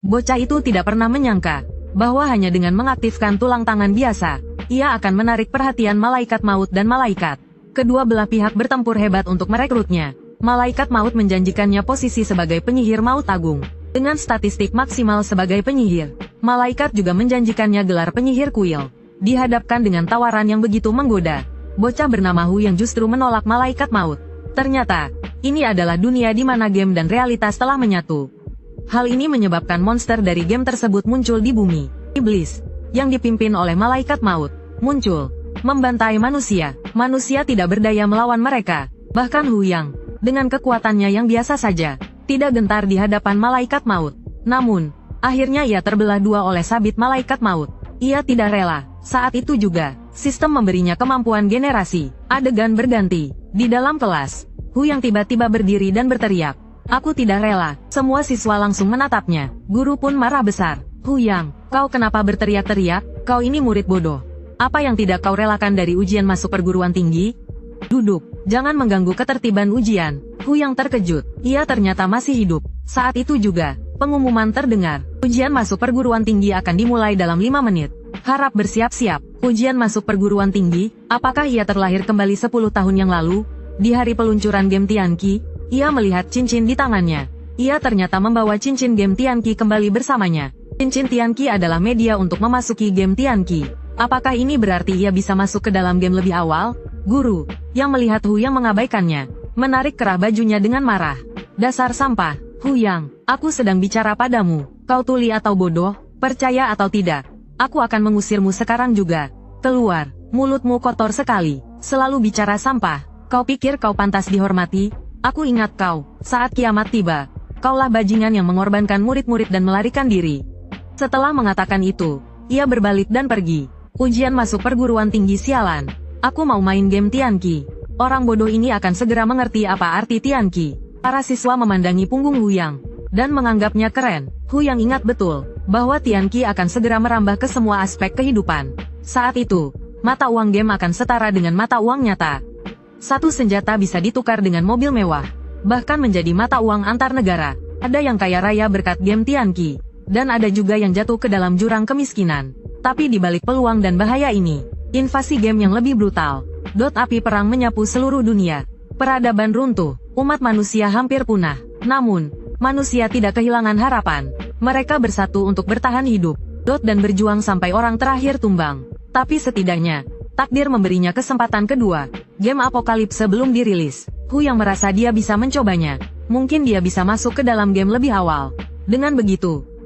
Bocah itu tidak pernah menyangka bahwa hanya dengan mengaktifkan tulang tangan biasa, ia akan menarik perhatian malaikat maut dan malaikat. Kedua belah pihak bertempur hebat untuk merekrutnya. Malaikat maut menjanjikannya posisi sebagai penyihir maut agung, dengan statistik maksimal sebagai penyihir. Malaikat juga menjanjikannya gelar penyihir kuil. Dihadapkan dengan tawaran yang begitu menggoda, bocah bernama Hu yang justru menolak malaikat maut. Ternyata, ini adalah dunia di mana game dan realitas telah menyatu. Hal ini menyebabkan monster dari game tersebut muncul di bumi. Iblis, yang dipimpin oleh malaikat maut, muncul, membantai manusia. Manusia tidak berdaya melawan mereka. Bahkan Hu Yang, dengan kekuatannya yang biasa saja, tidak gentar di hadapan malaikat maut. Namun, akhirnya ia terbelah dua oleh sabit malaikat maut. Ia tidak rela. Saat itu juga, sistem memberinya kemampuan generasi. Adegan berganti. Di dalam kelas, Hu Yang tiba-tiba berdiri dan berteriak, "Aku tidak rela." Semua siswa langsung menatapnya. Guru pun marah besar. "Hu Yang, kau kenapa berteriak-teriak? Kau ini murid bodoh. Apa yang tidak kau relakan dari ujian masuk perguruan tinggi? Duduk, jangan mengganggu ketertiban ujian." Hu Yang terkejut. Ia ternyata masih hidup. Saat itu juga, pengumuman terdengar. Ujian masuk perguruan tinggi akan dimulai dalam 5 menit. Harap bersiap-siap. Ujian masuk perguruan tinggi, apakah ia terlahir kembali 10 tahun yang lalu? Di hari peluncuran game Tianqi, ia melihat cincin di tangannya. Ia ternyata membawa cincin game Tianqi kembali bersamanya. Cincin Tianqi adalah media untuk memasuki game Tianqi. Apakah ini berarti ia bisa masuk ke dalam game lebih awal? Guru, yang melihat Hu Yang mengabaikannya, menarik kerah bajunya dengan marah. "Dasar sampah, Hu Yang, aku sedang bicara padamu. Kau tuli atau bodoh, percaya atau tidak, aku akan mengusirmu sekarang juga. Keluar, mulutmu kotor sekali, selalu bicara sampah. Kau pikir kau pantas dihormati? Aku ingat kau, saat kiamat tiba. Kaulah bajingan yang mengorbankan murid-murid dan melarikan diri." Setelah mengatakan itu, ia berbalik dan pergi. Ujian masuk perguruan tinggi sialan. Aku mau main game Tianqi. Orang bodoh ini akan segera mengerti apa arti Tianqi. Para siswa memandangi punggung Hu Yang dan menganggapnya keren. Hu Yang ingat betul bahwa Tianqi akan segera merambah ke semua aspek kehidupan. Saat itu, mata uang game akan setara dengan mata uang nyata. Satu senjata bisa ditukar dengan mobil mewah, bahkan menjadi mata uang antar negara. Ada yang kaya raya berkat game Tianqi, dan ada juga yang jatuh ke dalam jurang kemiskinan. Tapi di balik peluang dan bahaya ini, invasi game yang lebih brutal. Api perang menyapu seluruh dunia. Peradaban runtuh, umat manusia hampir punah. Namun, manusia tidak kehilangan harapan. Mereka bersatu untuk bertahan hidup, dan berjuang sampai orang terakhir tumbang. Tapi setidaknya, takdir memberinya kesempatan kedua. Game Apokalipse belum dirilis. Hu Yang merasa dia bisa mencobanya. Mungkin dia bisa masuk ke dalam game lebih awal. Dengan begitu,